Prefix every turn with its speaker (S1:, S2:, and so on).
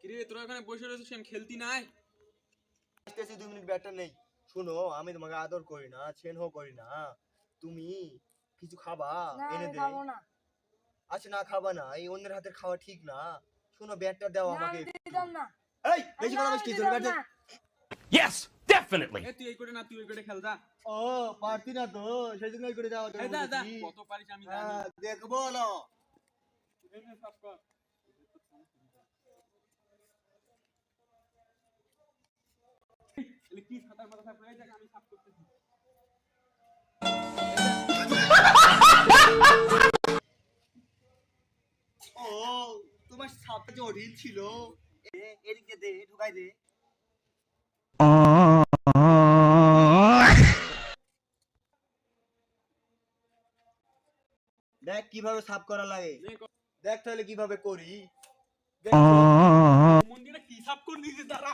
S1: কিরে তোরা এখানে বসে রয়েছিস আমি খেলতি নাই
S2: আসতেছি 2 মিনিট ব্যাটটা নেই শুনো আমি তোমাকে আদর করি না স্নেহ করি না তুমি কিছু খাবা এনে দেই
S3: খাবো না
S2: আচ্ছা না খাবা না এই অন্যের হাতের খাওয়া ঠিক না শোনো ব্যাটটা দাও আমাকে
S3: দিতাম না
S2: এই বেশি কথা বলছিস কি তোর ব্যাট
S4: Yes, definitely.
S1: এ তুই এই করে না তুই ওই করে খেল যা
S2: ও পারতি না তো সেজন্য করে যাও
S1: এই দা দা কত পারিস আমি জানি
S2: দেখবো না
S1: এই নে সাফ কর কি সাতার মাথা সাফ করে দেখ আমি সাফ করতেছি
S2: ও তোমার সাপটা যে অঢিল ছিল এদিকে দে ঢুকাই দে দেখ কিভাবে সাফ করা লাগে দেখ তাহলে কিভাবে করি
S1: মন্দিরে কি সাফ করে দিয়েছে তারা